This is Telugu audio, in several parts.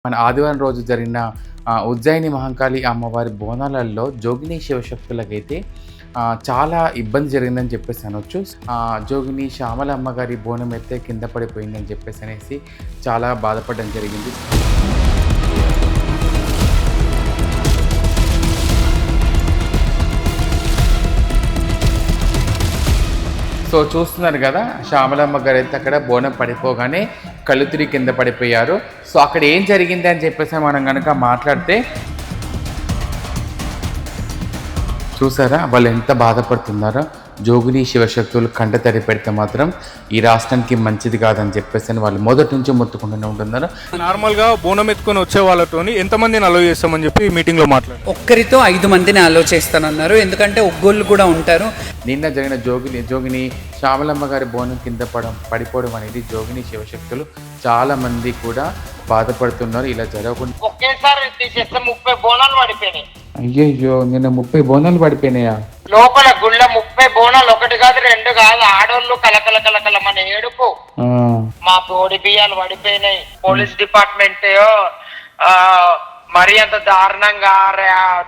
మన ఆదివారం రోజు జరిగిన ఉజ్జయిని మహంకాళి అమ్మవారి బోనాలలో జోగిని శివశక్తులకైతే చాలా ఇబ్బంది జరిగిందని చెప్పేసి అనొచ్చు. జోగిని శ్యామలమ్మ గారి బోనం అయితే కింద పడిపోయిందని చెప్పేసి అనేసి చాలా బాధపడడం జరిగింది. సో చూస్తున్నారు కదా, శ్యామలమ్మ గారు అయితే అక్కడ బోనం పడిపోగానే కళ్ళు తిరిగి కింద పడిపోయారు. సో అక్కడ ఏం జరిగింది అని చెప్పేసి మనం కనుక మాట్లాడితే, చూసారా వాళ్ళు ఎంత బాధపడుతున్నారో. జోగిని శివశక్తులు కంటతడి పెడితే మాత్రం ఈ రాష్ట్రానికి మంచిది కాదని చెప్పేసి వాళ్ళు మొదటి నుంచి మొత్తుకుంటూనే ఉంటున్నారు. నార్మల్గా బోనం ఎత్తుకొని వచ్చే వాళ్ళతో ఎంతమందిని అలో చేస్తామని చెప్పి మీటింగ్లో మాట్లాడారు. ఒక్కరితో 5 మందిని అలో చేస్తానన్నారు. ఎందుకంటే ఒగ్గోళ్ళు కూడా ఉంటారు. నిన్న జరిగిన జోగిని శ్యామలమ్మ గారి బోనం కింద పడిపోవడం అనేది జోగిని శివశక్తులు చాలా మంది కూడా బాధపడుతున్నారు. ఇలా జరగకుండా ఒకేసారి తీసేస్తే 30 బోనాలు పడిపోయినాయి. అయ్యయ్యో, నిన్న 30 బోనాలు పడిపోయినాయా? లోపల గుళ్ళ 30 బోనాలు, 1 కాదు 2 కాదు. ఆడోళ్ళు కలకల కలకల మన ఏడుపు. మా బోడి బియ్యాలు పడిపోయినాయి. పోలీస్ డిపార్ట్మెంట్ మరీ అంత దారుణంగా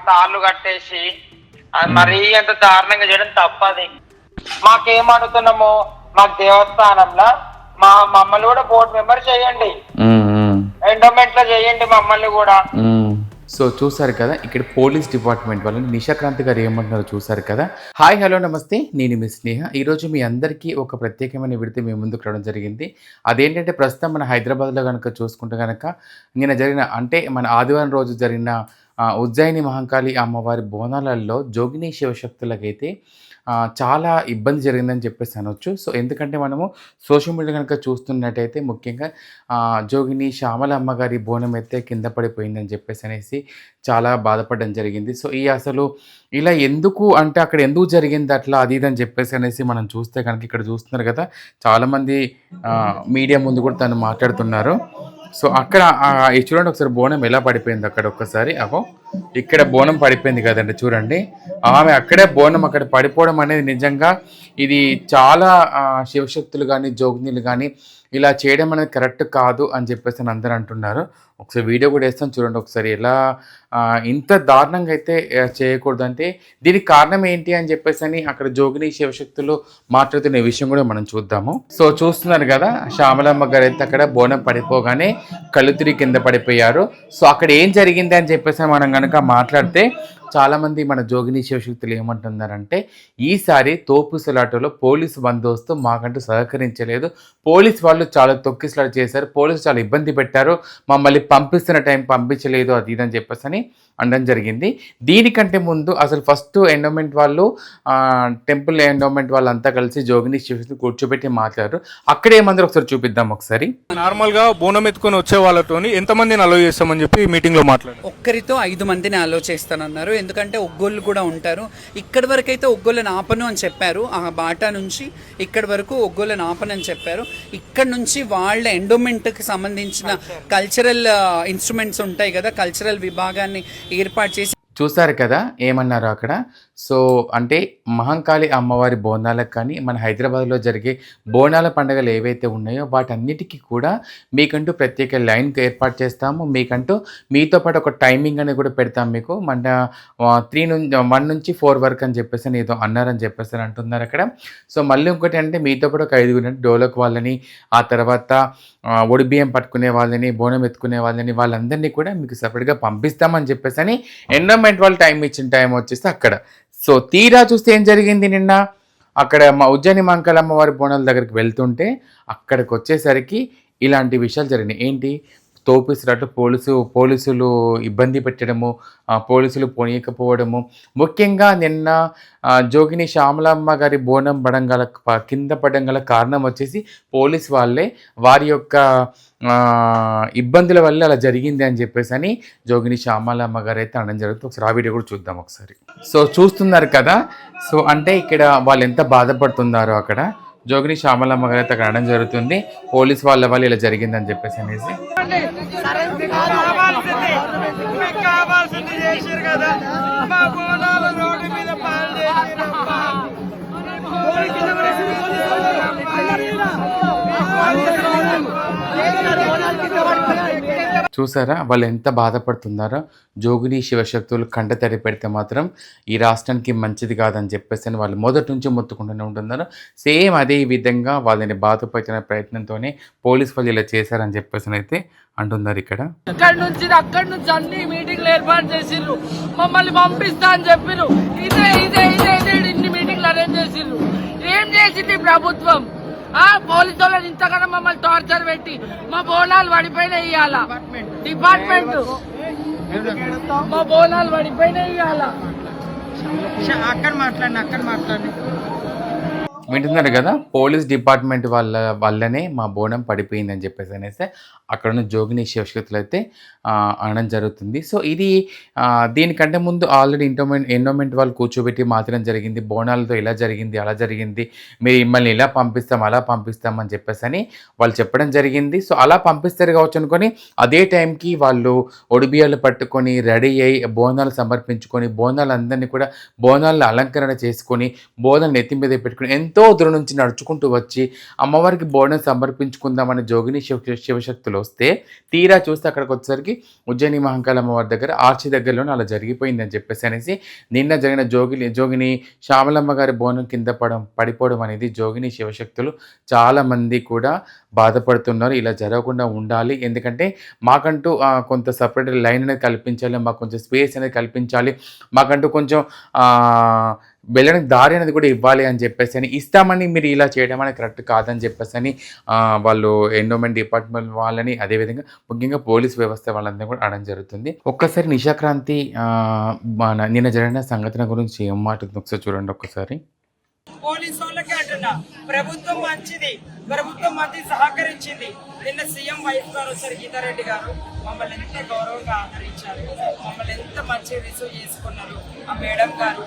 తాళ్ళు కట్టేసి మరీ అంత దారుణంగా చేయడం తప్పది. మాకేమడుగుతున్నాము, మాకు దేవస్థానంలో మమ్మల్ని కూడా బోర్డు మెంబర్ చేయండి, ఎండోమెంట్ లో చేయండి మమ్మల్ని కూడా. సో చూసారు కదా, ఇక్కడ పోలీస్ డిపార్ట్మెంట్ వాళ్ళని నిశాక్రాంతి గారు ఏమంటున్నారో చూసారు కదా. హాయ్, హలో, నమస్తే, నేను మీ స్నేహ. ఈరోజు మీ అందరికీ ఒక ప్రత్యేకమైన విడితే మీ ముందుకు రావడం జరిగింది. అదేంటంటే ప్రస్తుతం మన హైదరాబాద్లో కనుక చూసుకుంటే కనుక నిన్న జరిగిన మన ఆదివారం రోజు జరిగిన ఉజ్జయిని మహంకాళి అమ్మవారి బోనాలలో జోగిని శివశక్తులకైతే చాలా ఇబ్బంది జరిగిందని చెప్పేసి అనొచ్చు. సో ఎందుకంటే మనము సోషల్ మీడియా కనుక చూస్తున్నట్టయితే ముఖ్యంగా జోగిని శ్యామలమ్మ గారి బోనం అయితే కింద పడిపోయిందని చెప్పేసి అనేసి చాలా బాధపడడం జరిగింది. సో అసలు ఇలా ఎందుకు అంటే అక్కడ ఎందుకు జరిగింది అట్లా అది ఇదని చెప్పేసి అనేసి మనం చూస్తే కనుక ఇక్కడ చూస్తున్నారు కదా, చాలామంది మీడియా ముందు కూడా తను మాట్లాడుతున్నారు. సో అక్కడ చూడండి ఒకసారి బోనం ఎలా పడిపోయింది అక్కడ ఒక్కసారి. ఇక్కడ బోనం పడిపోయింది కదండి, చూడండి. ఆమె అక్కడే బోనం అక్కడ పడిపోవడం అనేది నిజంగా ఇది చాలా శివశక్తులు కానీ జోగినీలు కానీ ఇలా చేయడం అనేది కరెక్ట్ కాదు అని చెప్పేసి అందరూ అంటున్నారు. ఒకసారి వీడియో కూడా వేస్తాను చూడండి ఒకసారి. ఎలా ఇంత దారుణంగా అయితే చేయకూడదు అంటే దీనికి కారణం ఏంటి అని చెప్పేసి అని అక్కడ జోగిని శివశక్తులు మాట్లాడుతున్న విషయం కూడా మనం చూద్దాము. సో చూస్తున్నారు కదా, శ్యామలమ్మ గారు అయితే అక్కడ బోనం పడిపోగానే కళ్ళు తిరిగి కింద పడిపోయారు. సో అక్కడ ఏం జరిగింది అని చెప్పేసి మనం కనుక మాట్లాడితే చాలామంది మన జోగిని శివశక్తులు ఏమంటున్నారంటే, ఈసారి తోపుసలాటలో పోలీసు బందోబస్తు మాకంటూ సహకరించలేదు, పోలీసు వాళ్ళు చాలా తొక్కిసలాట చేశారు, పోలీసు చాలా ఇబ్బంది పెట్టారు, మమ్మల్ని పంపిస్తున్న టైం పంపించలేదు అది ఇదని చెప్పేసి అని అనడం జరిగింది. దీనికంటే ముందు అసలు ఫస్ట్ ఎండోమెంట్ వాళ్ళు టెంపుల్ ఎండోమెంట్ వాళ్ళంతా కలిసి జోగిని శివశక్తి కూర్చోబెట్టి మాట్లాడారు. అక్కడ ఏమందరూ ఒకసారి చూపిద్దాం ఒకసారి. నార్మల్గా బోనం ఎత్తుకొని వచ్చే వాళ్ళతో ఎంతమందిని అలో చేస్తామని చెప్పి మీటింగ్లో మాట్లాడారు. ఒక్కరితో 5 మందిని అలో చేస్తానన్నారు. ఎందుకంటే ఒగ్గోళ్ళు కూడా ఉంటారు. ఇక్కడి వరకు అయితే ఒగ్గోళ్ళని ఆపను అని చెప్పారు. ఆ బాటా నుంచి ఇక్కడి వరకు ఒగ్గోళ్ళని ఆపను అని చెప్పారు. ఇక్కడ నుంచి వాళ్ళ ఎండోమెంట్కి సంబంధించిన కల్చరల్ ఇన్స్ట్రుమెంట్స్ ఉంటాయి కదా, కల్చరల్ విభాగాన్ని ఏర్పాటు చేసి చూసారు కదా ఏమన్నారు అక్కడ. సో అంటే మహంకాళి అమ్మవారి బోనాలకు కానీ మన హైదరాబాద్లో జరిగే బోనాల పండుగలు ఏవైతే ఉన్నాయో వాటన్నిటికీ కూడా మీకంటూ ప్రత్యేక లైన్ ఏర్పాటు చేస్తాము. మీకంటూ మీతో పాటు ఒక టైమింగ్ అనేది కూడా పెడతాం మీకు. మన 1 నుంచి 4 వరకు అని చెప్పేసి ఏదో అన్నారని చెప్పేసి అంటున్నారు అక్కడ. సో మళ్ళీ ఇంకోటి అంటే మీతో పాటు ఒక 5 డోలక్ వాళ్ళని, ఆ తర్వాత ఒడిబియ్యం పట్టుకునే వాళ్ళని, బోనం ఎత్తుకునే వాళ్ళని, వాళ్ళందరినీ కూడా మీకు సపరేట్గా పంపిస్తామని చెప్పేసి అని ఎండోమెంట్ వాళ్ళు టైం ఇచ్చిన టైం వచ్చేసి అక్కడ. సో తీరా చూస్తే ఏం జరిగింది, నిన్న అక్కడ మా ఉజ్జయిని మహంకాళి అమ్మవారి బోనాల దగ్గరికి వెళ్తుంటే అక్కడికి వచ్చేసరికి ఇలాంటి విషయాలు జరిగినాయి. ఏంటి, తోపిసినట్టు పోలీసులు ఇబ్బంది పెట్టడము, పోలీసులు పోనీయకపోవడము. ముఖ్యంగా నిన్న జోగిని శ్యామలమ్మ గారి బోనం కింద పడడం గల కారణం వచ్చేసి పోలీస్ వాళ్ళే, వారి యొక్క ఇబ్బందుల వల్ల అలా జరిగింది అని చెప్పేసి అని జోగిని శ్యామలమ్మ గారు అయితే అనడం జరుగుతుంది. ఒకసారి ఆ వీడియో కూడా చూద్దాం ఒకసారి. సో చూస్తున్నారు కదా, సో అంటే ఇక్కడ వాళ్ళు ఎంత బాధపడుతున్నారో అక్కడ జోగిని శ్యామలమ్మ గారు అయితే అక్కడ అనడం జరుగుతుంది. పోలీస్ వాళ్ళ ఇలా జరిగిందని చెప్పేసి అనేసి చూసారా వాళ్ళు ఎంత బాధపడుతున్నారో. జోగిని శివశక్తులు కంటతడి పెడితే మాత్రం ఈ రాష్ట్రానికి మంచిది కాదని చెప్పేసి వాళ్ళు మొదటి నుంచి మొత్తుకుంటూనే ఉంటున్నారు. సేమ్ అదే విధంగా వాళ్ళని బాధపడిన ప్రయత్నంతోనే పోలీస్ వాళ్ళు ఇలా చేశారని చెప్పేసి అయితే అంటున్నారు ఇక్కడ. అక్కడి నుంచి అన్ని మీటింగ్లు ఏర్పాటు చేసిర్రు, మమ్మల్ని పంపిస్తా అని చెప్పిర్రు. ఇదే ఇన్ని మీటింగ్లు అరేంజ్ చేసిర్రు. ఏం చేసింది ప్రభుత్వం? పోలీసు వాళ్ళని ఇంతకన్నా మమ్మల్ని టార్చర్ పెట్టి మా బోనాలు పడిపోయినా ఇయ్యాల డిపార్ట్మెంట్, మా బోనాలు పడిపోయినా ఇయ్యాల. అక్కడ మాట్లాడి వింటున్నారు కదా, పోలీస్ డిపార్ట్మెంట్ వల్లనే మా బోనం పడిపోయిందని చెప్పేసి అనేసి అక్కడ ఉన్న జోగిని శివశక్తులు అయితే అనడం జరుగుతుంది. సో ఇది దీనికంటే ముందు ఆల్రెడీ ఎండోమెంట్ వాళ్ళు కూర్చోబెట్టి మాత్రం జరిగింది, బోనాలతో ఇలా జరిగింది అలా జరిగింది, మీరు మిమ్మల్ని ఇలా పంపిస్తాం అలా పంపిస్తాం అని చెప్పేసి అని వాళ్ళు చెప్పడం జరిగింది. సో అలా పంపిస్తారు కావచ్చు అనుకొని అదే టైంకి వాళ్ళు ఒడిబియ్యాలు పట్టుకొని రెడీ అయ్యి బోనాలు సమర్పించుకొని బోనాలందరినీ కూడా బోనాలను అలంకరణ చేసుకొని బోనాలు నెత్తి మీద పెట్టుకొని ఎంతో దూరం నుంచి నడుచుకుంటూ వచ్చి అమ్మవారికి బోనం సమర్పించుకుందామని జోగిని శివశక్తులు వస్తే తీరా చూస్తే అక్కడికి వచ్చేసరికి ఉజ్జయిని మహంకాళ అమ్మవారి దగ్గర ఆర్చి దగ్గరలోనే అలా జరిగిపోయిందని చెప్పేసి అనేసి నిన్న జరిగిన జోగిని శ్యామలమ్మ గారి బోనం కింద పడిపోవడం అనేది జోగిని శివశక్తులు చాలామంది కూడా బాధపడుతున్నారు. ఇలా జరగకుండా ఉండాలి, ఎందుకంటే మాకంటూ కొంత సపరేట్ లైన్ అనేది కల్పించాలి, మాకు కొంచెం స్పేస్ అనేది కల్పించాలి, మాకంటూ కొంచెం వెళ్ళడానికి దారి అనేది కూడా ఇవ్వాలి అని చెప్పేసి అని ఇస్తామని మీరు ఇలా చేయడం అనేది కరెక్ట్ కాదని చెప్పేసి అని వాళ్ళు ఎండోమెంట్ డిపార్ట్మెంట్ వాళ్ళని అదేవిధంగా ముఖ్యంగా పోలీస్ వ్యవస్థ వాళ్ళందరూ కూడా అనడం జరుగుతుంది. ఒక్కసారి నిశాక్రాంతి నిన్న జరిగిన సంఘటన గురించి ఏం మాట్లాడుతుంది ఒకసారి చూడండి. ఒక్కసారి పోలీసు వాళ్ళకి అంటున్నా, ప్రభుత్వం మంచిది, ప్రభుత్వం మంచి సహకరించింది. నిన్న సీఎం వైఫ్ గారు వచ్చారు గీతారెడ్డి గారు, మమ్మల్ని ఎంత గౌరవంగా ఆదరించారు, మమ్మల్ని ఎంత మంచిగా రిసీవ్ చేసుకున్నారు. ఆ మేడం గారు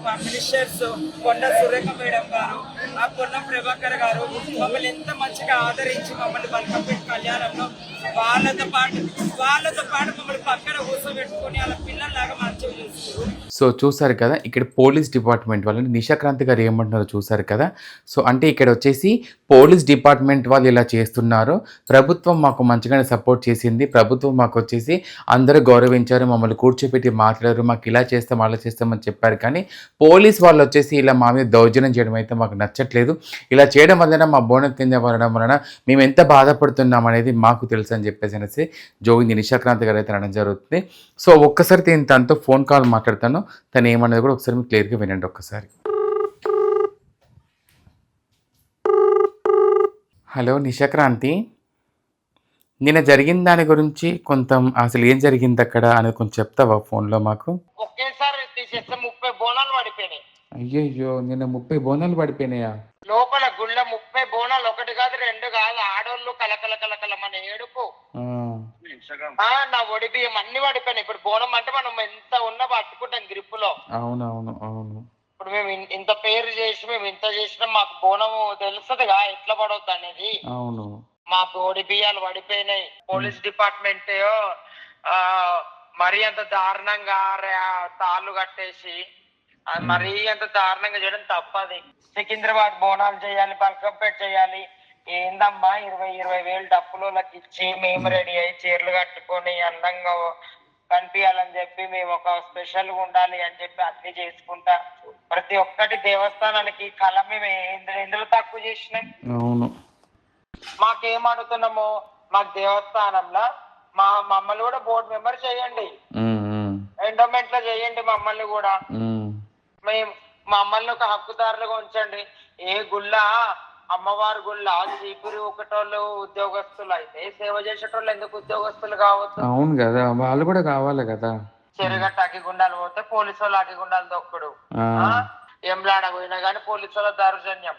మా మినిస్టర్స్ కొండ సురేఖ మేడం గారు, ఆ పొన్నం ప్రభాకర్ గారు మమ్మల్ని ఎంత మంచిగా ఆదరించి మమ్మల్ని బల్కంపేట కళ్యాణంలో వాళ్ళతో పాటు మమ్మల్ని పక్కన కూర్చోబెట్టుకుని వాళ్ళ పిల్లల్లాగా మంచిగా చూస్తారు. సో చూసారు కదా, ఇక్కడ పోలీస్ డిపార్ట్మెంట్ వాళ్ళని నిశాక్రాంతి గారు ఏమంటున్నారో చూసారు కదా. సో అంటే ఇక్కడ వచ్చేసి పోలీస్ డిపార్ట్మెంట్ వాళ్ళు ఇలా చేస్తున్నారు, ప్రభుత్వం మాకు మంచిగానే సపోర్ట్ చేసింది, ప్రభుత్వం మాకు వచ్చేసి అందరూ గౌరవించారు, మమ్మల్ని కూర్చోపెట్టి మాట్లాడారు, మాకు ఇలా చేస్తాం అలా చేస్తామని చెప్పారు. కానీ పోలీస్ వాళ్ళు వచ్చేసి ఇలా మా మీద దౌర్జన్యం చేయడం అయితే మాకు నచ్చట్లేదు, ఇలా చేయడం వలన మా బోనం కింద పడడం వలన మేము ఎంత బాధపడుతున్నాం అనేది మాకు తెలుసు అని చెప్పేసి అనేసి జోగిని నిశాక్రాంతి గారు అయితే అనడం జరుగుతుంది. సో ఒక్కసారి తనతో ఫోన్ కాల్ మాట్లాడతాను, తను ఏమన్నది కూడా ఒకసారి మీకు క్లియర్గా వినండి ఒక్కసారి. హలో నిశాక్రాంతి, నిన్న జరిగిన దాని గురించి కొంత అసలు ఏం జరిగింది అక్కడ అనేది కొంచెం చెప్తావా ఫోన్లో మాకు? ఒకేసారి తీసేస్తే 30 బోనాలు పడిపోయినాయి. అయ్యయ్యో, నిన్న 30 బోనాలు పడిపోయినాయా? లోపల గుళ్ళ 30 బోనాలు, ఒకటి కాదు రెండు కాదు, ఆడోళ్ళు కలకల మన ఏడుపు. నా ఒడి బియ్యం అన్ని పడిపోయినాయి. ఇప్పుడు బోనం అంటే మనం ఎంత ఉన్నా పట్టుకుంటాం గ్రిప్పులో. అవును. ఇప్పుడు మేము ఇంత పేరు చేసి మేము ఇంత చేసినా మాకు బోనము తెలుస్తుందిగా ఎట్లా పడవద్దు అనేది. అవును, మా ఒడి బియ్యాలు పడిపోయినాయి. పోలీస్ డిపార్ట్మెంట్ మరీ అంత దారుణంగా తాళ్ళు కట్టేసి మరీ అంత దారుణంగా చేయడం తప్పది. సికింద్రాబాద్ బోనాలు చేయాలి, బల్కంపేట చేయాలి, ఏందమ్మా 20 వేలు డప్పులకి ఇచ్చి మేము రెడీ అయ్యి చీరలు కట్టుకొని అందంగా కనిపించాలని చెప్పి మేము ఒక స్పెషల్ గా ఉండాలి అని చెప్పి అన్ని చేసుకుంటా ప్రతి ఒక్కటి దేవస్థానానికి కళ మేము ఎందులో తక్కువ చేసినాం. అవును, మాకేం అడుగుతున్నాము, మాకు దేవస్థానంలో మమ్మల్ని కూడా బోర్డు మెంబర్ చేయండి, ఎండోమెంట్ లో చేయండి, మమ్మల్ని కూడా మమ్మల్ని ఒక హక్కుదారులుగా ఉంచండి. ఏ గుళ్ళ అమ్మవారి గుళ్ళ చీపురి ఒకటోళ్ళు ఉద్యోగస్తులు అయితే సేవ చేసేటోళ్ళు ఎందుకు ఉద్యోగస్తులు కావద్దు? అవును కదా, వాళ్ళు కూడా కావాలి కదా. చెరుగట్ట అగ్గిగుండాలు పోతే పోలీసు వాళ్ళు అగ్గిగుండాలు దొక్కుడు, ఎంలాడ పోయినా గానీ పోలీసు వాళ్ళ దౌర్జన్యం.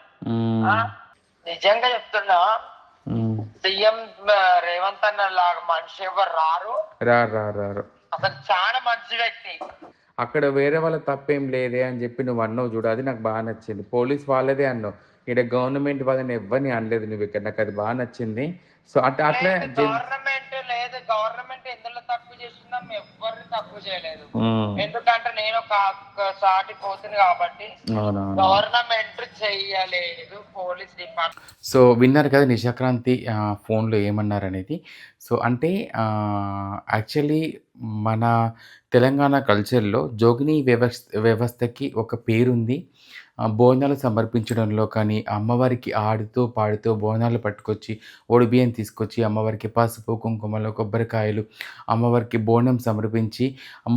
నిజంగా చెప్తున్నా, సీఎం రేవంత్ అన్న లాగా మనిషి ఎవరు రారు. అసలు చాలా మంచి వ్యక్తి. అక్కడ వేరే వాళ్ళ తప్పేం లేదే అని చెప్పి నువ్వు అన్నావు చూడు, అది నాకు బాగా నచ్చింది. పోలీస్ వాళ్ళదే అన్నావు, ఇక్కడ గవర్నమెంట్ వాళ్ళని ఎవరిని అనలేదు నువ్వు ఇక్కడ, నాకు అది బాగా నచ్చింది. సో అట్లా గవర్నమెంట్ లేదు, గవర్నమెంట్ ఎందులో తక్కువ చేసిందా? ఎవ్వరిని తక్కువ చేయలేదు. ఎందుకంటే నేను ఒక సాటి పోతుంది కాబట్టి గవర్నమెంట్ చెయ్యలేదు, పోలీస్ డిపార్ట్మెంట్. సో విన్నారు కదా నిశాక్రాంతి ఫోన్లో ఏమన్నారనేది. సో అంటే యాక్చువల్లీ మన తెలంగాణ కల్చర్లో జోగిని వ్యవస్థకి ఒక పేరుంది. బోనాలు సమర్పించడంలో కానీ అమ్మవారికి ఆడుతూ పాడుతూ బోనాలు పట్టుకొచ్చి బియ్యం తీసుకొచ్చి అమ్మవారికి పసుపు కుంకుమలు కొబ్బరికాయలు అమ్మవారికి బోనం సమర్పించి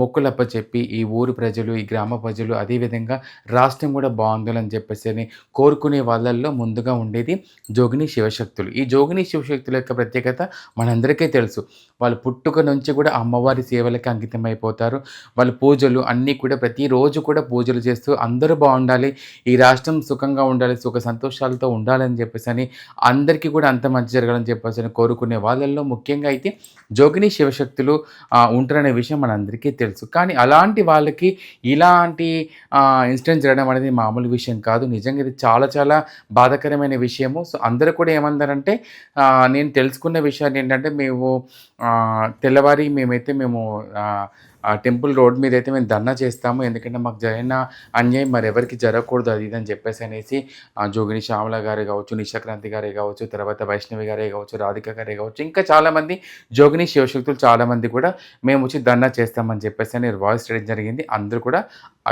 మొక్కులప్ప చెప్పి ఈ ఊరు ప్రజలు ఈ గ్రామ ప్రజలు అదేవిధంగా రాష్ట్రం కూడా బాగుండాలని చెప్పేసి అని కోరుకునే వాళ్ళల్లో ముందుగా ఉండేది జోగిని శివశక్తులు. ఈ జోగిని శివశక్తుల యొక్క ప్రత్యేకత మనందరికీ తెలుసు. వాళ్ళు పుట్టుక నుంచి కూడా అమ్మవారి సేవలకి అంకితం అయిపోతారు. వాళ్ళ పూజలు అన్నీ కూడా ప్రతిరోజు కూడా పూజలు చేస్తూ అందరూ బాగుండాలి, ఈ రాష్ట్రం సుఖంగా ఉండాలి, సుఖ సంతోషాలతో ఉండాలని చెప్పేసి అని అందరికీ కూడా అంత మంచి జరగాలని చెప్పేసి అని కోరుకునే వాళ్ళల్లో ముఖ్యంగా అయితే జోగిని శివశక్తులు ఉంటారనే విషయం మనందరికీ తెలుసు. కానీ అలాంటి వాళ్ళకి ఇలాంటి ఇన్సిడెంట్ జరగడం అనేది మామూలు విషయం కాదు. నిజంగా ఇది చాలా చాలా బాధాకరమైన విషయము. సో అందరూ కూడా ఏమన్నారంటే నేను తెలుసుకున్న విషయాన్ని ఏంటంటే మేము తెల్లవారి మేము టెంపుల్ రోడ్ మీద అయితే మేము ధర్నా చేస్తాము, ఎందుకంటే మాకు జరిగిన అన్యాయం మరెవరికి జరగకూడదు అది ఇది అని చెప్పేసి అనేసి జోగిని శ్యామల గారే కావచ్చు, నిశాక్రాంతి గారే కావచ్చు, తర్వాత వైష్ణవి గారే కావచ్చు, రాధిక గారే కావచ్చు, ఇంకా చాలామంది జోగిని శివశక్తులు చాలామంది కూడా మేము వచ్చి ధర్నా చేస్తామని చెప్పేసి అని వాయిస్ చేయడం జరిగింది. అందరూ కూడా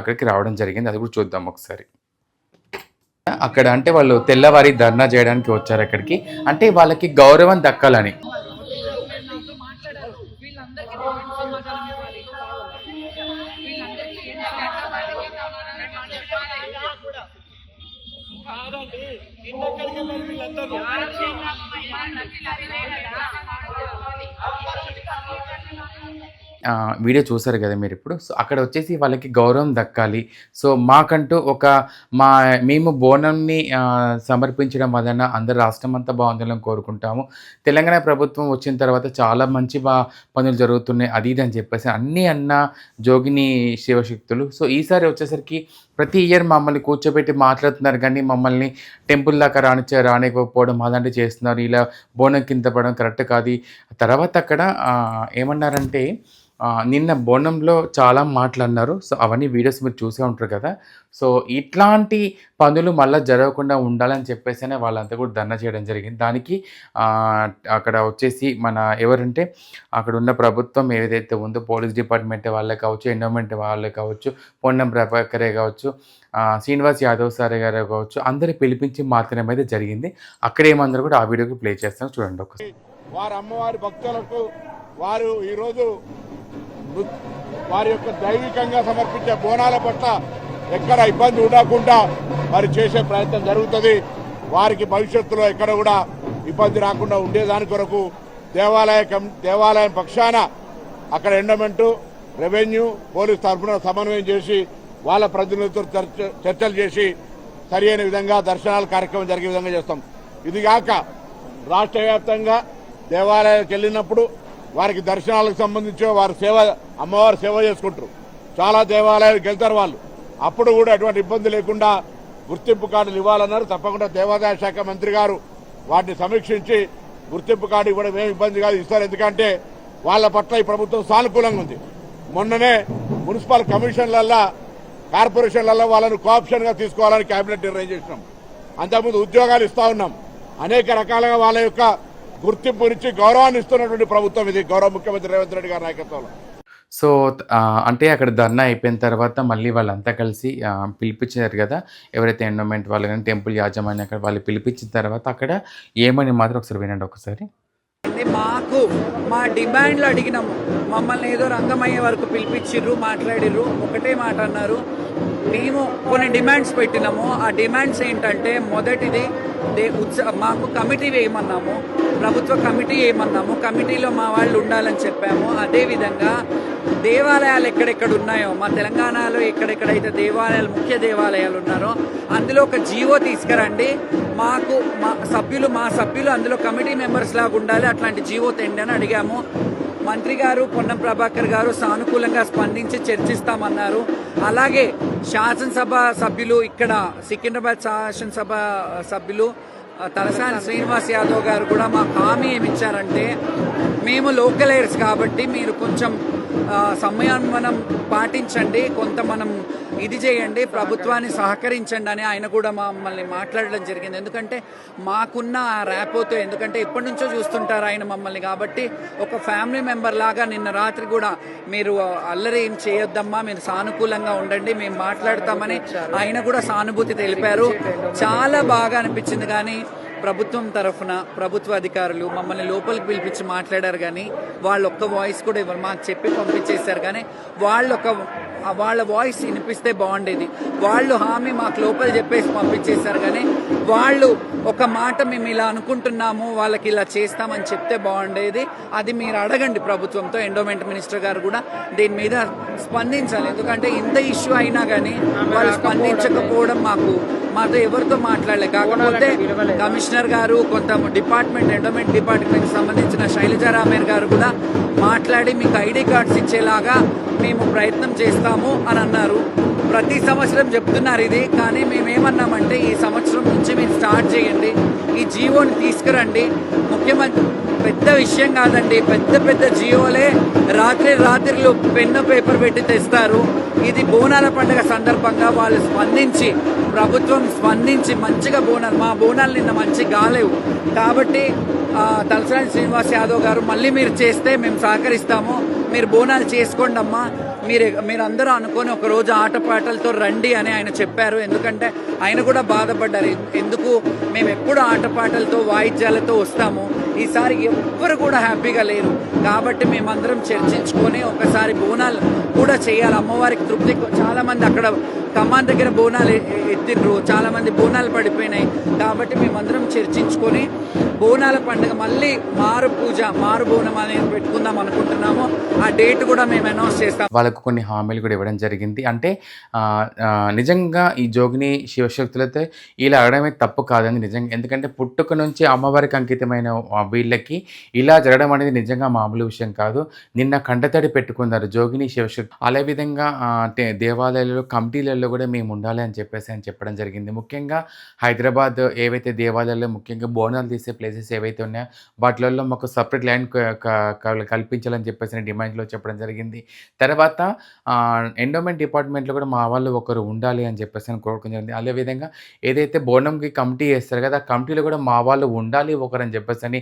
అక్కడికి రావడం జరిగింది. అది కూడా చూద్దాం ఒకసారి. అక్కడ అంటే వాళ్ళు తెల్లవారి ధర్నా చేయడానికి వచ్చారు అక్కడికి, అంటే వాళ్ళకి గౌరవం దక్కాలని. వీడియో చూసారు కదా మీరు ఇప్పుడు. సో అక్కడ వచ్చేసి వాళ్ళకి గౌరవం దక్కాలి. సో మాకంటూ మేము బోనంని సమర్పించడం వలన అందరు రాష్ట్రం అంతా బాగుండాలని కోరుకుంటాము. తెలంగాణ ప్రభుత్వం వచ్చిన తర్వాత చాలా మంచి పనులు జరుగుతున్నాయి అది ఇది అని చెప్పేసి అన్నీ అన్న జోగిని శివశక్తులు. సో ఈసారి వచ్చేసరికి ప్రతి ఇయర్ మమ్మల్ని కూర్చోబెట్టి మాట్లాడుతున్నారు, కానీ మమ్మల్ని టెంపుల్ దాకా రానివ్వకపోవడం అలాంటివి చేస్తున్నారు. ఇలా బోనం కింద పడడం కరెక్ట్ కాదు. తర్వాత అక్కడ ఏమన్నారంటే నిన్న బోనంలో చాలా మాట్లాడినారు. సో అవన్నీ వీడియోస్ మీరు చూసే ఉంటారు కదా. సో ఇట్లాంటి పనులు మళ్ళీ జరగకుండా ఉండాలని చెప్పేసి వాళ్ళంతా కూడా ధర్నా చేయడం జరిగింది. దానికి అక్కడ వచ్చేసి మన ఎవరంటే అక్కడ ఉన్న ప్రభుత్వం ఏదైతే ఉందో పోలీస్ డిపార్ట్మెంట్ వాళ్ళే కావచ్చు, ఎండోమెంట్ వాళ్ళే కావచ్చు, పొన్నం ప్రభాకరే కావచ్చు, శ్రీనివాస్ యాదవ్ సారే గారే కావచ్చు, అందరూ పిలిపించి మాత్రమే అయితే జరిగింది. అక్కడ ఏమందరూ కూడా ఆ వీడియోకి ప్లే చేస్తాను చూడండి ఒకసారి. వారి అమ్మవారి భక్తులకు వారు ఈరోజు వారి యొక్క దైవికంగా సమర్పించే బోనాల పట్ల ఎక్కడ ఇబ్బంది ఉండకుండా వారు చేసే ప్రయత్నం జరుగుతుంది. వారికి భవిష్యత్తులో ఎక్కడ కూడా ఇబ్బంది రాకుండా ఉండేదాని కొరకు దేవాలయం పక్షాన అక్కడ ఎండోమెంటు, రెవెన్యూ, పోలీస్ తరఫున సమన్వయం చేసి వాళ్ళ ప్రతినిధులతో చర్చలు చేసి సరి అయిన విధంగా దర్శనాల కార్యక్రమం జరిగే విధంగా చేస్తాం. ఇది కాక రాష్ట్ర వ్యాప్తంగా దేవాలయాలకు వెళ్ళినప్పుడు వారికి దర్శనాలకు సంబంధించి వారు అమ్మవారి సేవ చేసుకుంటారు. చాలా దేవాలయాలకు వెళ్తారు వాళ్ళు. అప్పుడు కూడా ఎటువంటి ఇబ్బంది లేకుండా గుర్తింపు కార్డులు ఇవ్వాలన్నారు. తప్పకుండా దేవాదాయ శాఖ మంత్రి గారు వాటిని సమీక్షించి గుర్తింపు కార్డు ఇవ్వడం ఏమి ఇబ్బంది కాదు, ఇస్తారు. ఎందుకంటే వాళ్ళ పట్ల ఈ ప్రభుత్వం సానుకూలంగా ఉంది. మొన్ననే మున్సిపల్ కమిషన్లల్లో కార్పొరేషన్లలో వాళ్ళను కోఆప్షన్ గా తీసుకోవాలని కేబినెట్ నిర్ణయం చేసినాం. అంతకుముందు ఉద్యోగాలు ఇస్తా ఉన్నాం. అనేక రకాలుగా వాళ్ళ యొక్క గుర్తింపు నుంచి గౌరవాన్ని ఇస్తున్నటువంటి ప్రభుత్వం ఇది, గౌరవ ముఖ్యమంత్రి రేవంత్ రెడ్డి గారి నాయకత్వంలో. సో అంటే అక్కడ ధర్నా అయిపోయిన తర్వాత మళ్ళీ వాళ్ళంతా కలిసి పిలిపించారు కదా, ఎవరైతే ఎండోమెంట్ వాళ్ళు కానీ టెంపుల్ యాజమాన్యం అక్కడ వాళ్ళు పిలిపించిన తర్వాత అక్కడ ఏమని మాత్రం ఒకసారి వినండి ఒకసారి. మా డిమాండ్లు అడిగినాము, మమ్మల్ని ఏదో రంగమయ్యే వరకు పిలిపించిర్రు, మాట్లాడిర్రు. ఒకటే మాట అన్నారు, మేము కొన్ని డిమాండ్స్ పెట్టినాము. ఆ డిమాండ్స్ ఏంటంటే మొదటిది మాకు కమిటీ వేయమన్నాము, ప్రభుత్వ కమిటీ వేయమన్నాము, కమిటీలో మా వాళ్ళు ఉండాలని చెప్పాము. అదేవిధంగా దేవాలయాలు ఎక్కడెక్కడ ఉన్నాయో మా తెలంగాణలో ఎక్కడెక్కడైతే ముఖ్య దేవాలయాలు ఉన్నారో అందులో ఒక జీవో తీసుకురండి, మా సభ్యులు అందులో కమిటీ మెంబర్స్ లాగా ఉండాలి, అట్లాంటి జీవో తెండి అని అడిగాము. మంత్రి గారు పొన్నం ప్రభాకర్ గారు సానుకూలంగా స్పందించి చర్చిస్తామన్నారు. అలాగే శాసనసభ సభ్యులు, ఇక్కడ సికింద్రాబాద్ శాసనసభ సభ్యులు తలసాని శ్రీనివాస్ యాదవ్ గారు కూడా మాకు హామీ ఏమిచ్చారంటే, మేము లోకల్ ఎయిర్స్ కాబట్టి మీరు కొంచెం సమయాన్ని మనం పాటించండి, కొంత మనం ఇది చేయండి, ప్రభుత్వాన్ని సహకరించండి అని ఆయన కూడా మమ్మల్ని మాట్లాడడం జరిగింది. ఎందుకంటే మాకున్న ఆ ర్యాపోతో, ఎందుకంటే ఎప్పటి నుంచో చూస్తుంటారు ఆయన మమ్మల్ని, కాబట్టి ఒక ఫ్యామిలీ మెంబర్ లాగా నిన్న రాత్రి కూడా మీరు అల్లరి ఏం చేయొద్దమ్మా, మీరు సానుకూలంగా ఉండండి, మేము మాట్లాడతామని ఆయన కూడా సానుభూతి తెలిపారు. చాలా బాగా అనిపించింది. కానీ ప్రభుత్వం తరఫున ప్రభుత్వ అధికారులు మమ్మల్ని లోపలికి పిలిపించి మాట్లాడారు, కానీ వాళ్ళు ఒక్క వాయిస్ కూడా ఇవ్వరు. మాకు చెప్పి పంపించేశారు, కానీ వాళ్ళ వాయిస్ వినిపిస్తే బాగుండేది. వాళ్ళు హామీ మాకు లోపల చెప్పేసి పంపించేశారు, కానీ వాళ్ళు ఒక మాట మేము ఇలా అనుకుంటున్నాము, వాళ్ళకి ఇలా చేస్తామని చెప్తే బాగుండేది. అది మీరు అడగండి ప్రభుత్వంతో. ఎండోమెంట్ మినిస్టర్ గారు కూడా దీని మీద స్పందించాలి. ఎందుకంటే ఇంత ఇష్యూ అయినా కానీ వాళ్ళు స్పందించకపోవడం మాతో ఎవరితో మాట్లాడలే. కాకపోతే కమిషనర్ గారు, కొంత డిపార్ట్మెంట్, ఎండోమెంట్ డిపార్ట్మెంట్ సంబంధించిన శైలజారామేర్ గారు కూడా మాట్లాడి మీకు ఐడి కార్డ్స్ ఇచ్చేలాగా మేము ప్రయత్నం చేస్తాము అని అన్నారు. ప్రతి సంవత్సరం చెప్తున్నారు ఇది, కానీ మేమేమన్నామంటే ఈ సంవత్సరం నుంచి మీరు స్టార్ట్ చేయండి, ఈ జీవోని తీసుకురండి. ముఖ్యమంత్రి పెద్ద విషయం కాదండి, పెద్ద జియోలే రాత్రిళ్ళు పెన్ను పేపర్ పెట్టి తెస్తారు. ఇది బోనాల పండుగ సందర్భంగా వాళ్ళు ప్రభుత్వం స్పందించి మంచిగా మా బోనాలు నిన్న మంచిగా కాలేవు. కాబట్టి తలసాని శ్రీనివాస్ యాదవ్ గారు, మళ్ళీ మీరు చేస్తే మేము సహకరిస్తాము, మీరు బోనాలు చేసుకోండి అమ్మా, మీరందరూ అనుకొని ఒక రోజు ఆటపాటలతో రండి అని ఆయన చెప్పారు. ఎందుకంటే ఆయన కూడా బాధపడ్డారు, ఎందుకు మేము ఎప్పుడు ఆటపాటలతో వాయిద్యాలతో వస్తాము, ఈసారి ఎవ్వరు కూడా హ్యాపీగా లేరు. కాబట్టి మేమందరం చర్చించుకొని ఒకసారి బోనాలు కూడా చేయాలి, అమ్మవారికి తృప్తి. చాలా మంది అక్కడ కమాన్ దగ్గర బోనాలు ఎత్తిండ్రు, చాలా మంది బోనాలు పడిపోయినాయి. కాబట్టి మేమందరం చర్చించుకొని బోనాల పండుగ మళ్ళీ మారు బోనం అనేది పెట్టుకుందాం అనుకుంటున్నాము. ఆ డేట్ కూడా మేము అనౌన్స్ చేస్తాం. వాళ్ళకు కొన్ని హామీలు కూడా ఇవ్వడం జరిగింది. అంటే నిజంగా ఈ జోగిని శివశక్తులతో ఇలా అడగడమే తప్పు కాదని నిజంగా, ఎందుకంటే పుట్టుక నుంచి అమ్మవారికి అంకితమైన వీళ్ళకి ఇలా జరగడం అనేది నిజంగా మామూలు విషయం కాదు. నిన్న కంటతడి పెట్టుకున్నారు జోగిని శివశక్తి. అదే విధంగా దేవాలయాల్లో కమిటీలలో కూడా మేము ఉండాలి అని చెప్పడం జరిగింది. ముఖ్యంగా హైదరాబాద్ ఏవైతే దేవాలయాల్లో ముఖ్యంగా బోనాలు తీసే ప్లేసెస్ ఏవైతే ఉన్నాయో వాటిలలో మాకు సపరేట్ ల్యాండ్ కల్పించాలని చెప్పేసి డిమాండ్లో చెప్పడం జరిగింది. తర్వాత ఎండోమెంట్ డిపార్ట్మెంట్లో కూడా మా వాళ్ళు ఒకరు ఉండాలి అని చెప్పేసి కోరుకోవడం జరిగింది. అదేవిధంగా ఏదైతే బోనంకి కమిటీ చేస్తారు కదా, ఆ కమిటీలో కూడా మా వాళ్ళు ఉండాలి ఒకరు అని చెప్పేసి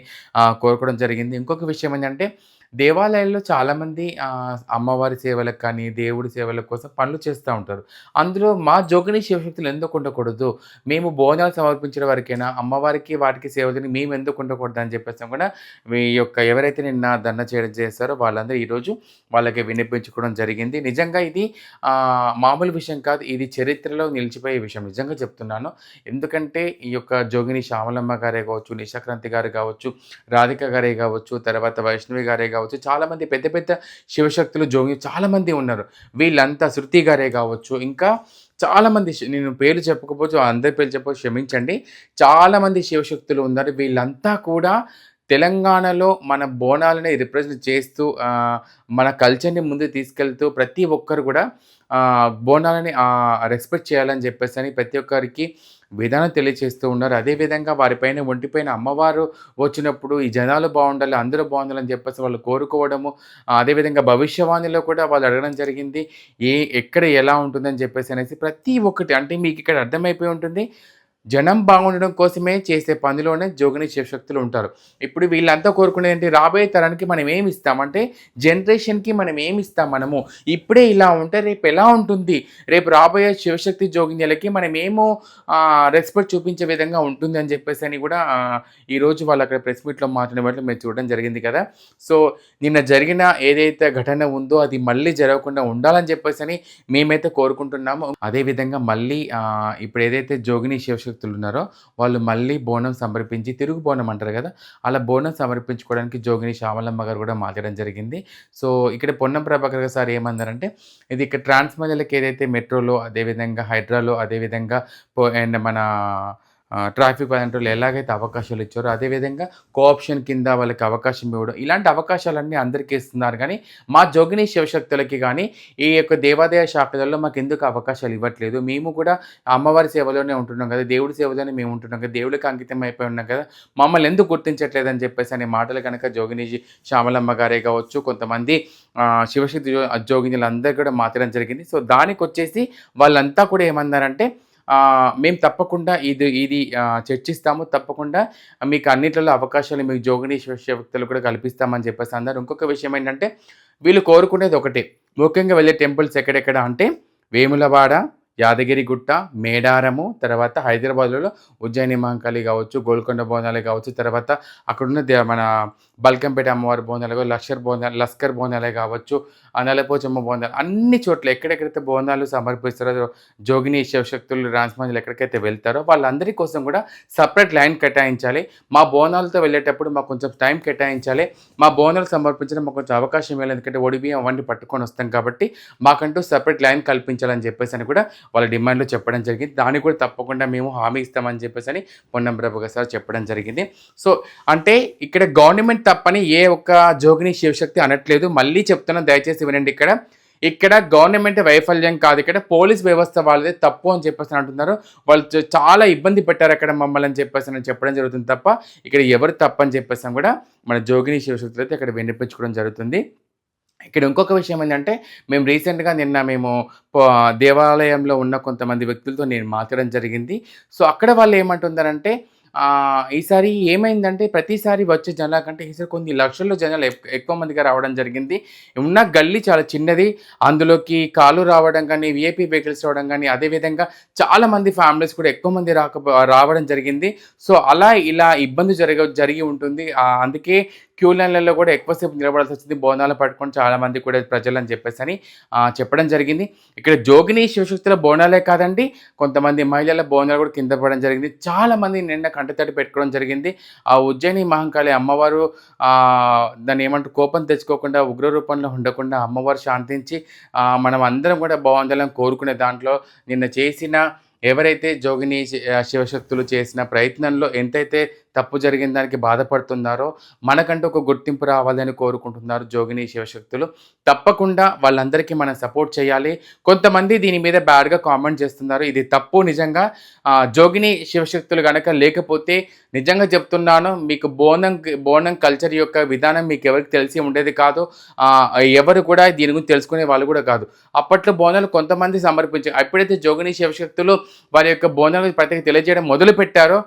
కోరుకోవడం జరిగింది. ఇంకొక విషయం ఏంటంటే దేవాలయాల్లో చాలామంది అమ్మవారి సేవలకు కానీ దేవుడి సేవల కోసం పనులు చేస్తూ ఉంటారు. అందులో మా జోగిని శివశక్తులు ఎందుకు ఉండకూడదు, మేము బోనాలు సమర్పించడం వరకైనా అమ్మవారికి వాటికి సేవలని మేము ఎందుకు ఉండకూడదు అని చెప్పేసి కూడా మీ యొక్క ఎవరైతే నిన్న ధర్నా చేయడం చేస్తారో వాళ్ళందరూ ఈరోజు వాళ్ళకి వినిపించుకోవడం జరిగింది. నిజంగా ఇది మామూలు విషయం కాదు, ఇది చరిత్రలో నిలిచిపోయే విషయం నిజంగా చెప్తున్నాను. ఎందుకంటే ఈ యొక్క జోగిని శ్యామలమ్మ గారే కావచ్చు, నిశాక్రాంతి గారు కావచ్చు, రాధిక గారే కావచ్చు, తర్వాత వైష్ణవి గారే కావచ్చు, చాలామంది పెద్ద శివశక్తులు జోగి చాలామంది ఉన్నారు. వీళ్ళంతా శృతి గారే కావచ్చు, ఇంకా చాలామంది, నేను పేర్లు చెప్పకపోవచ్చు, అందరి పేర్లు చెప్పవచ్చు, క్షమించండి, చాలామంది శివశక్తులు ఉన్నారు. వీళ్ళంతా కూడా తెలంగాణలో మన బోనాలని రిప్రజెంట్ చేస్తూ మన కల్చర్ని ముందుకు తీసుకెళ్తూ ప్రతి ఒక్కరు కూడా బోనాలని రెస్పెక్ట్ చేయాలని చెప్పేసి ప్రతి ఒక్కరికి విధానం తెలియచేస్తూ ఉన్నారు. అదేవిధంగా వారిపైన ఒంటిపైన అమ్మవారు వచ్చినప్పుడు ఈ జనాలు బాగుండాలి, అందరూ బాగుండాలని చెప్పేసి వాళ్ళు కోరుకోవడము, అదేవిధంగా భవిష్యవాణిలో కూడా వాళ్ళు అడగడం జరిగింది ఎక్కడ ఎలా ఉంటుందని చెప్పేసి అనేసి ప్రతి ఒక్కటి. అంటే మీకు ఇక్కడ అర్థమైపోయి ఉంటుంది, జనం బాగుండడం కోసమే చేసే పనిలోనే జోగిని శివశక్తులు ఉంటారు. ఇప్పుడు వీళ్ళంతా కోరుకునేది ఏంటి, రాబోయే తరానికి మనం ఏమి ఇస్తామంటే జనరేషన్కి మనం ఏమి ఇస్తాం, మనము ఇప్పుడే ఇలా ఉంటే రేపు ఎలా ఉంటుంది, రేపు రాబోయే శివశక్తి జోగిన్యలకి మనం ఏమో రెస్పెక్ట్ చూపించే విధంగా ఉంటుంది అని చెప్పేసి అని కూడా ఈరోజు వాళ్ళు అక్కడ ప్రెస్ మీట్లో మాట్లాడినట్లు మేము చూడడం జరిగింది కదా. సో నిన్న జరిగిన ఏదైతే ఘటన ఉందో అది మళ్ళీ జరగకుండా ఉండాలని చెప్పేసి అని మేమైతే కోరుకుంటున్నాము. అదేవిధంగా మళ్ళీ ఇప్పుడు ఏదైతే జోగిని శివశక్తి ఉన్నారో వాళ్ళు మళ్ళీ బోనం సమర్పించి, తిరుగు బోనం అంటారు కదా, అలా బోనం సమర్పించుకోవడానికి జోగిని శ్యామలమ్మ గారు కూడా మాట్లాడడం జరిగింది. సో ఇక్కడ పొన్నం ప్రభాకర్ సార్ ఏమన్నారంటే, ఇది ఇక్కడ ట్రాన్స్ మధ్యలోకి ఏదైతే మెట్రోలో, అదేవిధంగా హైడ్రాలో, అదేవిధంగా అండ్ మన ట్రాఫిక్ వాలంటీర్లు ఎలాగైతే అవకాశాలు ఇచ్చారో అదేవిధంగా కోఆప్షన్ కింద వాళ్ళకి అవకాశం ఇవ్వడం ఇలాంటి అవకాశాలన్నీ అందరికీ ఇస్తున్నారు. కానీ మా జోగిని శివశక్తులకి కానీ ఈ యొక్క దేవాదాయ శాఖలలో మాకు ఎందుకు అవకాశాలు ఇవ్వట్లేదు? మేము కూడా అమ్మవారి సేవలోనే ఉంటున్నాం కదా, దేవుడి సేవలోనే మేము ఉంటున్నాం కదా, దేవుడికి అంకితం అయిపోయి ఉన్నాం కదా, మమ్మల్ని ఎందుకు గుర్తించట్లేదని చెప్పేసి అనే మాటలు కనుక జోగిని శ్యామలమ్మ గారే కావచ్చు, కొంతమంది శివశక్తి జోగినులందరూ కూడా మాట్లాడడం జరిగింది. సో దానికి వచ్చేసి వాళ్ళంతా కూడా ఏమన్నారంటే మేము తప్పకుండా ఇది చర్చిస్తాము, తప్పకుండా మీకు అన్నిట్లలో అవకాశాలు మీకు జోగిని శివశక్తులు కూడా కల్పిస్తామని చెప్పేసి అన్నారు. ఇంకొక విషయం ఏంటంటే వీళ్ళు కోరుకునేది ఒకటే, ముఖ్యంగా వెళ్ళే టెంపుల్స్ ఎక్కడెక్కడ అంటే వేములవాడ, యాదగిరిగుట్ట, మేడారము, తర్వాత హైదరాబాద్లో ఉజ్జయిని మహంకాళి కావచ్చు, గోల్కొండ బోనాలు కావచ్చు, తర్వాత అక్కడున్న మన బల్కంపేట అమ్మవారి బోనాలు, లస్కర్ బోనాలే కావచ్చు, నలపోచమ్మ బోనాలు, అన్ని చోట్ల ఎక్కడెక్కడైతే బోనాలు సమర్పిస్తారో జోగిని శివశక్తులు రాజమండ్రులు ఎక్కడికైతే వెళ్తారో వాళ్ళందరి కోసం కూడా సపరేట్ లైన్ కేటాయించాలి. మా బోనాలతో వెళ్ళేటప్పుడు మాకు కొంచెం టైం కేటాయించాలి, మా బోనాలు సమర్పించడం మాకు కొంచెం అవకాశం ఇవ్వాలి, ఎందుకంటే ఒడిబియ్యం అవన్నీ పట్టుకొని వస్తాం కాబట్టి మాకంటూ సపరేట్ లైన్ కల్పించాలని చెప్పేసి అని కూడా వాళ్ళ డిమాండ్లో చెప్పడం జరిగింది. దానికి కూడా తప్పకుండా మేము హామీ ఇస్తామని చెప్పేసి అని పొన్నం ప్రభాకర్ సార్ చెప్పడం జరిగింది. సో అంటే ఇక్కడ గవర్నమెంట్ తప్పని ఏ ఒక్క జోగిని శివశక్తి అనట్లేదు. మళ్ళీ చెప్తున్నా, దయచేసి వినండి. ఇక్కడ గవర్నమెంట్ వైఫల్యం కాదు, ఇక్కడ పోలీస్ వ్యవస్థ వాళ్ళదే తప్పు అని చెప్పేసి అంటున్నారు. వాళ్ళు చాలా ఇబ్బంది పెట్టారు అక్కడ మమ్మల్ని అని చెప్పేసి అని చెప్పడం జరుగుతుంది తప్ప ఇక్కడ ఎవరు తప్పు అని చెప్పేసి కూడా మన జోగిని శివశక్తులు అయితే ఇక్కడ వినిపించుకోవడం జరుగుతుంది. ఇక్కడ ఇంకొక విషయం ఏంటంటే మేము రీసెంట్గా మేము దేవాలయంలో ఉన్న కొంతమంది వ్యక్తులతో నేను మాట్లాడడం జరిగింది. సో అక్కడ వాళ్ళు ఏమంటున్నారంటే ఈసారి ఏమైందంటే ప్రతిసారి వచ్చే జనాల కంటే ఈసారి కొన్ని లక్షల్లో జనాలు ఎక్కువ మందిగా రావడం జరిగింది. ఉన్న గల్లీ చాలా చిన్నది, అందులోకి కాలు రావడం కానీ, విఐపీ వెహికల్స్ రావడం కానీ, అదేవిధంగా చాలామంది ఫ్యామిలీస్ కూడా ఎక్కువ మంది రావడం జరిగింది. సో అలా ఇలా ఇబ్బంది జరిగి ఉంటుంది. అందుకే క్యూ లైన్లలో కూడా ఎక్కువసేపు నిలబడాల్సి వచ్చింది, బోనాలు పట్టుకొని చాలామంది కూడా ప్రజలు అని చెప్పేసి అని చెప్పడం జరిగింది. ఇక్కడ జోగిని శివశక్తుల బోనాలే కాదండి, కొంతమంది మహిళల బోనాలు కూడా కింద పడడం జరిగింది. చాలామంది నిన్న కంటతడి పెట్టుకోవడం జరిగింది. ఆ ఉజ్జయిని మహంకాళి అమ్మవారు దాన్ని ఏమంటారు, కోపం తెచ్చుకోకుండా, ఉగ్ర రూపంలో ఉండకుండా అమ్మవారు శాంతించి మనం అందరం కూడా బాగుండాలని కోరుకునే దాంట్లో నిన్న చేసిన ఎవరైతే జోగిని శివశక్తులు చేసిన ప్రయత్నంలో ఎంతైతే తప్పు జరిగిన దానికి బాధపడుతున్నారో మనకంటూ ఒక గుర్తింపు రావాలని కోరుకుంటున్నారు జోగిని శివశక్తులు. తప్పకుండా వాళ్ళందరికీ మనం సపోర్ట్ చేయాలి. కొంతమంది దీని మీద బ్యాడ్గా కామెంట్ చేస్తున్నారు, ఇది తప్పు. నిజంగా జోగిని శివశక్తులు కనుక లేకపోతే నిజంగా చెప్తున్నాను, మీకు బోనం కల్చర్ యొక్క విధానం మీకు ఎవరికి తెలిసి ఉండేది కాదు, ఎవరు కూడా దీని గురించి తెలుసుకునే వాళ్ళు కూడా కాదు. అప్పట్లో బోనాలు కొంతమంది సమర్పించారు. ఎప్పుడైతే జోగిని శివశక్తులు వారి యొక్క బోనాలు ప్రత్యేక తెలియజేయడం మొదలుపెట్టారో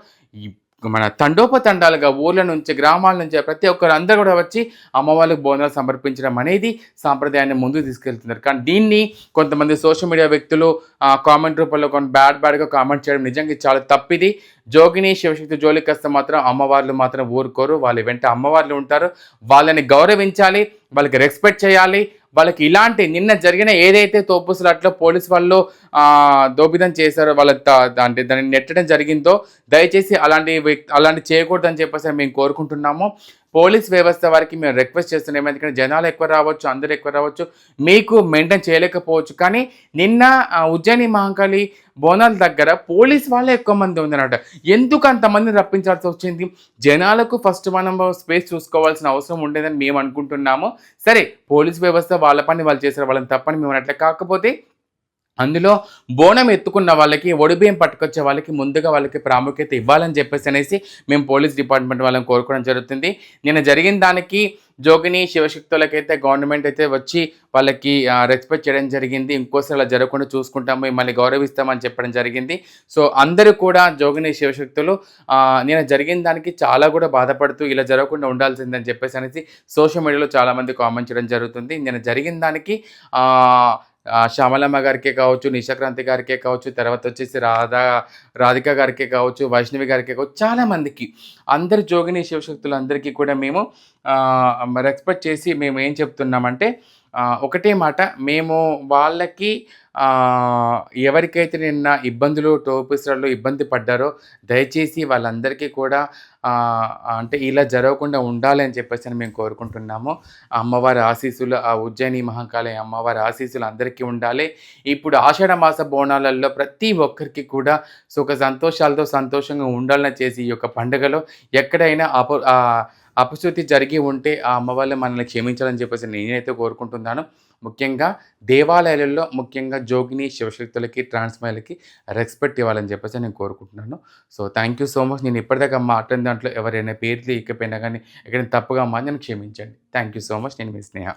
మన తండోపతండాలుగా ఊర్ల నుంచి, గ్రామాల నుంచి ప్రతి ఒక్కరు అందరూ కూడా వచ్చి అమ్మవారికి బోనాలు సమర్పించడం అనేది సాంప్రదాయాన్ని ముందుకు తీసుకెళ్తున్నారు. కానీ దీన్ని కొంతమంది సోషల్ మీడియా వ్యక్తులు కామెంట్ రూపంలో బ్యాడ్గా కామెంట్ చేయడం నిజంగా చాలా తప్పిది. జోగిని శివశక్తి జోలికి వస్తే మాత్రం అమ్మవార్లు మాత్రం ఊరుకోరు, వాళ్ళ వెంట అమ్మవార్లు ఉంటారు. వాళ్ళని గౌరవించాలి, వాళ్ళకి రెస్పెక్ట్ చేయాలి. వాళ్ళకి ఇలాంటి నిన్న జరిగిన ఏదైతే తోపుసులాట్లో పోలీసు వాళ్ళు దోపిదం చేశారో, అంటే దాన్ని నెట్టడం జరిగిందో దయచేసి అలాంటి చేయకూడదని చెప్పేసి మేము కోరుకుంటున్నాము. పోలీస్ వ్యవస్థ వారికి మేము రిక్వెస్ట్ చేస్తున్నాం, ఎందుకంటే జనాలు ఎక్కువ రావచ్చు, అందరూ ఎక్కువ రావచ్చు, మీకు మెయింటైన్ చేయలేకపోవచ్చు. కానీ నిన్న ఉజ్జయిని మహంకాళి బోనాల దగ్గర పోలీస్ వాళ్ళే ఎక్కువ మంది ఉందన్నమాట. ఎందుకు అంతమంది రప్పించాల్సి వచ్చింది? జనాలకు ఫస్ట్ మనం స్పేస్ చూసుకోవాల్సిన అవసరం ఉండేదని మేము అనుకుంటున్నాము. సరే, పోలీస్ వ్యవస్థ వాళ్ళ పని వాళ్ళు చేశారు, వాళ్ళని తప్పని మేము అట్లా. కాకపోతే అందులో బోనం ఎత్తుకున్న వాళ్ళకి, ఒడిబియ్యం పట్టుకొచ్చే వాళ్ళకి ముందుగా వాళ్ళకి ప్రాముఖ్యత ఇవ్వాలని చెప్పేసి మేము పోలీస్ డిపార్ట్మెంట్ వాళ్ళని కోరుకోవడం జరుగుతుంది. నిన్న జరిగిన దానికి జోగిని శివశక్తులకైతే గవర్నమెంట్ అయితే వచ్చి వాళ్ళకి రెస్పెక్ట్ చేయడం జరిగింది. ఇంకోసారి అలా జరగకుండా చూసుకుంటాము, మిమ్మల్ని గౌరవిస్తామని చెప్పడం జరిగింది. సో అందరూ కూడా జోగిని శివశక్తులు నేను జరిగిన దానికి చాలా కూడా బాధపడుతూ ఇలా జరగకుండా ఉండాల్సిందని చెప్పేసి సోషల్ మీడియాలో చాలామంది కామెంట్ చేయడం జరుగుతుంది. నేను జరిగిన దానికి శ్యామలమ్మ గారికే కావచ్చు, నిశాక్రాంతి గారికే కావచ్చు, తర్వాత వచ్చేసి రాధిక గారికే కావచ్చు, వైష్ణవి గారికే కావచ్చు, చాలామందికి అందరు జోగిని శివశక్తులు అందరికీ కూడా మేము రెస్పెక్ట్ చేసి మేము ఏం చెప్తున్నామంటే ఒకటే మాట, మేము వాళ్ళకి ఎవరికైతే నిన్న ఇబ్బందులు టోపీసులలో ఇబ్బంది పడ్డారో దయచేసి వాళ్ళందరికీ కూడా అంటే ఇలా జరగకుండా ఉండాలి అని చెప్పేసి అని మేము కోరుకుంటున్నాము. ఆ అమ్మవారి ఆశీస్సులు, ఆ ఉజ్జయిని మహంకాళి అమ్మవారి ఆశీస్సులు అందరికీ ఉండాలి. ఇప్పుడు ఆషాఢ మాస బోనాలలో ప్రతి ఒక్కరికి కూడా సుఖ సంతోషాలతో సంతోషంగా ఉండాలని చేసి ఈ యొక్క పండుగలో ఎక్కడైనా అపశృతి జరిగి ఉంటే ఆ అమ్మవాళ్ళు మనల్ని క్షమించాలని చెప్పేసి నేనైతే కోరుకుంటున్నాను. ముఖ్యంగా దేవాలయాలలో ముఖ్యంగా జోగిని శివశక్తులకి ట్రాన్స్మైలకి రెస్పెక్ట్ ఇవ్వాలని చెప్పేసి నేను కోరుకుంటున్నాను. So thank you so much. నేను ఇప్పటిదాకా మాట్లాడిన దాంట్లో ఎవరైనా పేర్లు ఇకపోయినా కానీ ఎక్కడైనా తప్పుగా మాది నన్ను క్షమించండి. Thank you so much. నేను మీ స్నేహ.